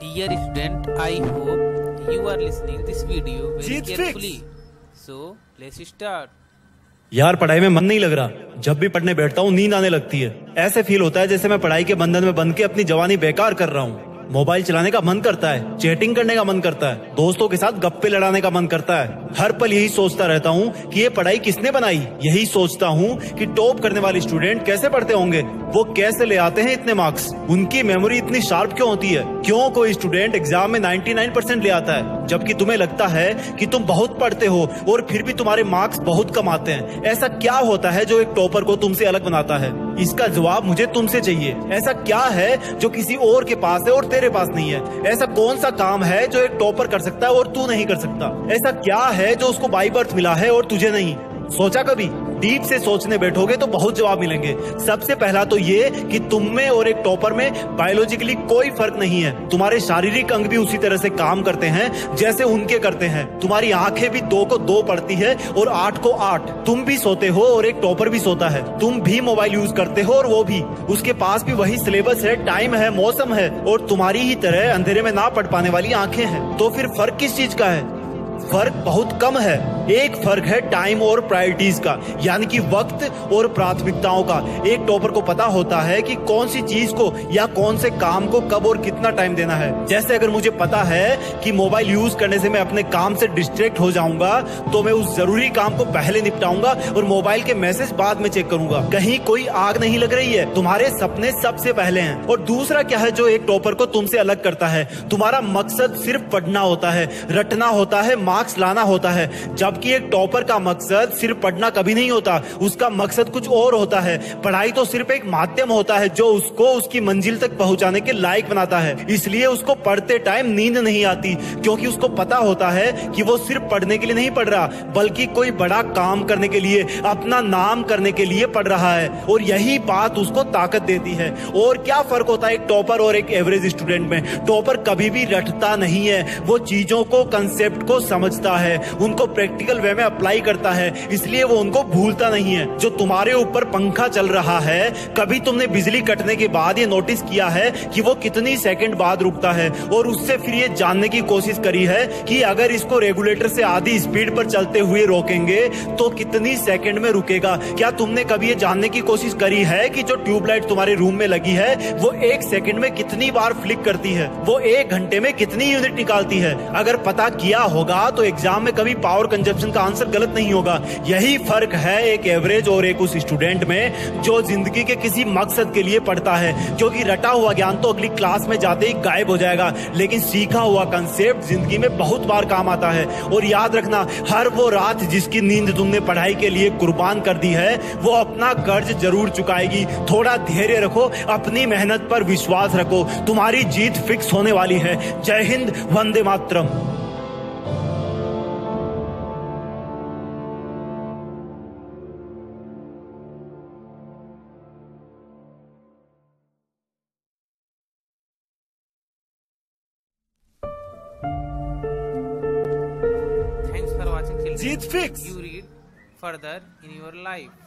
Dear student, I hope you are listening this video very carefully. So, let's start. यार पढ़ाई में मन नहीं लग रहा। जब भी पढ़ने बैठता हूँ नींद आने लगती है। ऐसे फील होता है जैसे मैं पढ़ाई के बंधन में बंध के अपनी जवानी बेकार कर रहा हूँ। मोबाइल चलाने का मन करता है, चैटिंग करने का मन करता है, दोस्तों के साथ गप्पे लड़ाने का मन करता है। हर पल यही सोचता रहता हूँ कि ये पढ़ाई किसने बनाई। यही सोचता हूँ कि टॉप करने वाले स्टूडेंट कैसे पढ़ते होंगे, वो कैसे ले आते हैं इतने मार्क्स, उनकी मेमोरी इतनी शार्प क्यों होती है। क्यों कोई स्टूडेंट एग्जाम में 99% ले आता है, जबकि तुम्हें लगता है कि तुम बहुत पढ़ते हो और फिर भी तुम्हारे मार्क्स बहुत कम आते हैं। ऐसा क्या होता है जो एक टॉपर को तुमसे अलग बनाता है? इसका जवाब मुझे तुमसे चाहिए। ऐसा क्या है जो किसी और के पास है और तेरे पास नहीं है? ऐसा कौन सा काम है जो एक टॉपर कर सकता है और तू नहीं कर सकता? ऐसा क्या है जो उसको बाय बर्थ मिला है और तुझे नहीं? सोचा कभी? डीप से सोचने बैठोगे तो बहुत जवाब मिलेंगे। सबसे पहला तो ये कि तुम में और एक टॉपर में बायोलॉजिकली कोई फर्क नहीं है। तुम्हारे शारीरिक अंग भी उसी तरह से काम करते हैं जैसे उनके करते हैं। तुम्हारी आंखें भी 2 को 2 पढ़ती है और 8 को 8। तुम भी सोते हो और एक टॉपर भी सोता है। तुम भी मोबाइल यूज करते हो और वो भी। उसके पास भी वही सिलेबस है, टाइम है, मौसम है और तुम्हारी ही तरह अंधेरे में ना पढ़ पाने वाली आंखें हैं। तो फिर फर्क किस चीज का है? फर्क बहुत कम है। एक फर्क है टाइम और प्रायोरिटीज का, यानी कि वक्त और प्राथमिकताओं का। एक टॉपर को पता होता है कि कौन सी चीज को या कौन से काम को कब और कितना टाइम देना है। जैसे अगर मुझे पता है कि मोबाइल यूज करने से मैं अपने काम से डिस्ट्रैक्ट हो जाऊंगा, तो मैं उस जरूरी काम को पहले निपटाऊंगा और मोबाइल के मैसेज बाद में चेक करूंगा। कहीं कोई आग नहीं लग रही है, तुम्हारे सपने सबसे पहले हैं। और दूसरा क्या है जो एक टॉपर को तुमसे अलग करता है? तुम्हारा मकसद सिर्फ पढ़ना होता है, रटना होता है, मार्क्स लाना होता है। जबकि एक टॉपर का मकसद सिर्फ पढ़ना कभी नहीं होता, उसका मकसद कुछ और होता है। पढ़ाई तो सिर्फ एक माध्यम होता है जो उसको उसकी मंजिल तक पहुंचाने के लायक बनाता है। इसलिए उसको पढ़ते टाइम नींद नहीं आती, क्योंकि उसको पता होता है कि वो सिर्फ पढ़ने के लिए नहीं पढ़ रहा, बल्कि कोई बड़ा काम करने के लिए, अपना नाम करने के लिए पढ़ रहा है। और यही बात उसको ताकत देती है। और क्या फर्क होता है एक टॉपर और एक एवरेज स्टूडेंट में? टॉपर कभी भी रटता नहीं है, वो चीजों को, कंसेप्ट को समझता है, उनको प्रैक्टिकल वे में अप्लाई करता है, इसलिए वो उनको भूलता नहीं है। जो तुम्हारे ऊपर पंखा चल रहा है, कभी तुमने बिजली कटने के बाद ये नोटिस किया है कि वो कितनी सेकंड बाद रुकता है? और उससे फिर ये जानने की कोशिश करी है कि अगर इसको रेगुलेटर से आधी स्पीड पर चलते हुए रोकेंगे तो कितनी सेकंड में रुकेगा? क्या तुमने कभी ये जानने की कोशिश करी है कि जो ट्यूबलाइट तुम्हारे रूम में लगी है वो 1 सेकंड में कितनी बार फ्लिक करती है? वो 1 घंटे में कितनी यूनिट निकालती है? अगर पता किया होगा तो एग्जाम में कभी पावर कंजप्शन का आंसर गलत नहीं होगा। यही फर्क है एक एवरेज और एक उस स्टूडेंट में जो जिंदगी के किसी मकसद के लिए पढ़ता है। क्योंकि रटा हुआ ज्ञान तो अगली क्लास में जाते ही गायब हो जाएगा, लेकिन सीखा हुआ कंसेप्ट जिंदगी में बहुत बार काम आता है। और याद रखना, हर वो रात जिसकी नींद तुमने पढ़ाई के लिए कुर्बान कर दी है, वो अपना कर्ज जरूर चुकाएगी। थोड़ा धैर्य रखो, अपनी मेहनत पर विश्वास रखो, तुम्हारी जीत फिक्स होने वाली है। जय Hind, Vande Mataram. Thanks for watching children. Jeet fix. You read further in your life.